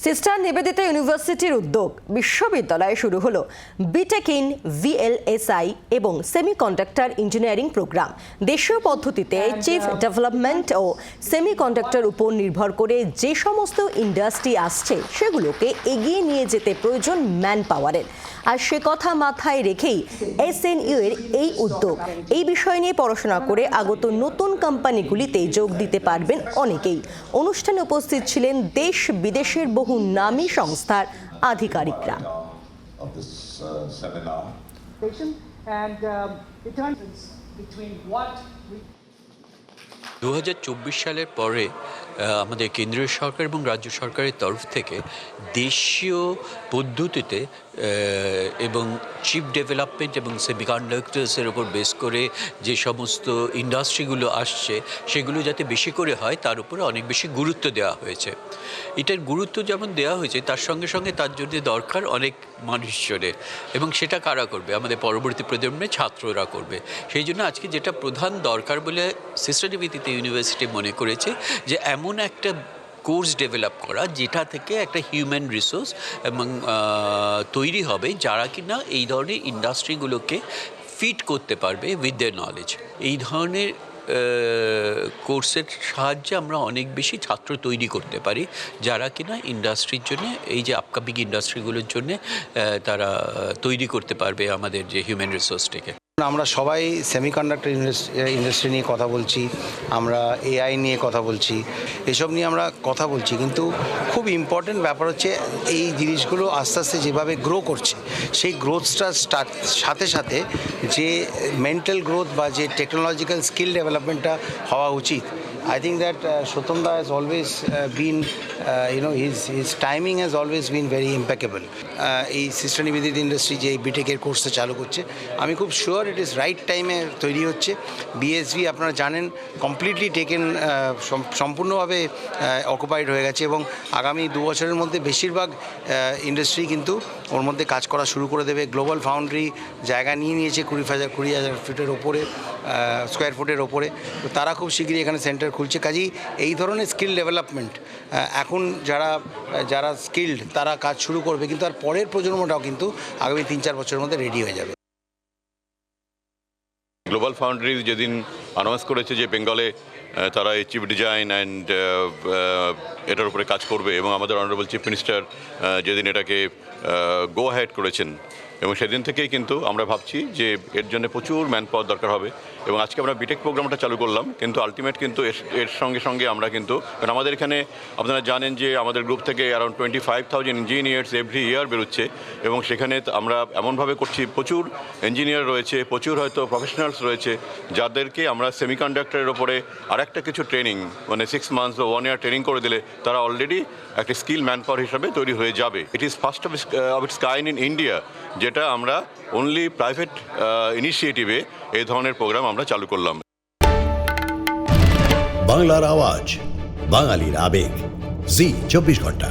Sister Nivedita ইউনিভার্সিটির উদ্যোগ বিশ্ববিদ্যালয়ে শুরু হলো বিটেক ইন ভিএলএসআই এবং সেমিকন্ডাক্টর ইঞ্জিনিয়ারিং প্রোগ্রাম। দেশীয় পদ্ধতিতে চিপ ডেভেলপমেন্ট ও সেমিকন্ডাক্টর উপর নির্ভর করে যে সমস্ত ইন্ডাস্ট্রি আসছে সেগুলোকে এগিয়ে নিয়ে যেতে প্রয়োজন ম্যান পাওয়ারের। আর সে কথা মাথায় রেখেই এসএনইউ এর এই উদ্যোগ। এই বিষয় নিয়ে পড়াশোনা করে আগত নতুন কোম্পানিগুলিতে যোগ দিতে পারবেন অনেকেই। অনুষ্ঠানে উপস্থিত ছিলেন দেশ বিদেশের বহু নামী সংস্থার আধিকারিকরা। 2024 সালের পরে আমাদের কেন্দ্রীয় সরকার এবং রাজ্য সরকারের তরফ থেকে দেশীয় পদ্ধতিতে এবং চিপ ডেভেলপমেন্ট এবং সেমিকন্ডাক্টরসের উপর বেস করে যে সমস্ত ইন্ডাস্ট্রিগুলো আসছে সেগুলো যাতে বেশি করে হয় তার উপরে অনেক বেশি গুরুত্ব দেওয়া হয়েছে। এটার গুরুত্ব যেমন দেওয়া হয়েছে তার সঙ্গে সঙ্গে তার জন্য দরকার অনেক মানুষজনের, এবং সেটা কারা করবে? আমাদের পরবর্তী প্রজন্মের ছাত্ররা করবে। সেই জন্য আজকে যেটা প্রধান দরকার বলে সিস্টার নিবেদিতা ইউনিভার্সিটি মনে করেছে যে এমন একটা কোর্স ডেভেলপ করা যেটা থেকে একটা হিউম্যান রিসোর্স এবং তৈরি হবে যারা কিনা এই ধরনের ইন্ডাস্ট্রিগুলোকে ফিট করতে পারবে উইথ দেয়ার নলেজ। এই ধরনের কোর্সের সাহায্যে আমরা অনেক বেশি ছাত্র তৈরি করতে পারি যারা কিনা ইন্ডাস্ট্রির জন্য, এই যে আপকামিং ইন্ডাস্ট্রিগুলোর জন্য তারা তৈরি করতে পারবে আমাদের যে হিউম্যান রিসোর্সটাকে। আমরা সবাই সেমিকন্ডাক্টর ইন্ডাস্ট্রি নিয়ে কথা বলছি, আমরা এআই নিয়ে কথা বলছি, এসব নিয়ে আমরা কথা বলছি, কিন্তু খুব ইম্পর্টেন্ট ব্যাপার হচ্ছে এই জিনিসগুলো আস্তে আস্তে যেভাবে গ্রো করছে সেই গ্রোথটার সাথে সাথে যে মেন্টাল গ্রোথ বা যে টেকনোলজিক্যাল স্কিল ডেভেলপমেন্টটা হওয়া উচিত। I think that Shotamda has always been, his timing has always been very impeccable. এই সিস্টার নিবেদিতা ইন্ডাস্ট্রি যে বিটেকের কোর্সটা চালু করছে, আমি খুব শিওর ইট ইজ রাইট টাইমে তৈরি হচ্ছে। বিএসভি আপনারা জানেন কমপ্লিটলি টেকেন, সম্পূর্ণভাবে অকুপাইড হয়ে গেছে, এবং আগামী 2 বছরের মধ্যে বেশিরভাগ ইন্ডাস্ট্রি কিন্তু ওর মধ্যে কাজ করা শুরু করে দেবে। গ্লোবাল ফাউন্ড্রি জায়গা নিয়ে নিয়েছে 20,000 ফিটের ওপরে, স্কোয়ার ফুটের ওপরে। তো তারা খুব শীঘ্রই এখানে সেন্টার খুলছে। কাজেই এই ধরনের স্কিল ডেভেলপমেন্ট এখন যারা স্কিল্ড তারা কাজ শুরু করবে, কিন্তু আর পরের প্রজন্মটাও কিন্তু আগামী 3-4 বছরের মধ্যে রেডি হয়ে যাবে। গ্লোবাল ফাউন্ড্রি যেদিন অ্যানাউন্স করেছে যে বেঙ্গলে তারা এই চিপ ডিজাইন অ্যান্ড এটার উপরে কাজ করবে, এবং আমাদের অনারেবল চিফ মিনিস্টার যেদিন এটাকে গো হেড করেছেন, এবং সেদিন থেকেই কিন্তু আমরা ভাবছি যে এর জন্য প্রচুর ম্যান পাওয়ার দরকার হবে। এবং আজকে আমরা বিটেক প্রোগ্রামটা চালু করলাম, কিন্তু আলটিমেট কিন্তু এর সঙ্গে সঙ্গে আমরা কিন্তু, কারণ আমাদের এখানে আপনারা জানেন যে আমাদের গ্রুপ থেকে অ্যারাউন্ড 25,000 ইঞ্জিনিয়ার্স এভরি ইয়ার বেরোচ্ছে, এবং সেখানে আমরা এমনভাবে করছি প্রচুর ইঞ্জিনিয়ার রয়েছে, প্রচুর হয়তো প্রফেশনালস রয়েছে যাদেরকে আমরা সেমিকন্ডাক্টরের ওপরে আরেকটা কিছু ট্রেনিং, মানে 6 মান্থস বা 1 ইয়ার ট্রেনিং করে দিলে তারা অলরেডি একটা স্কিল ম্যান পাওয়ার হিসাবে তৈরি হয়ে যাবে। It is first of its kind in India, যেটা আমরা অনলি প্রাইভেট ইনিশিয়েটিভে এই ধরনের প্রোগ্রাম আমরা চালু করলাম। বাংলার আওয়াজ, বাঙালির আবেগ, জি 24 ঘন্টা।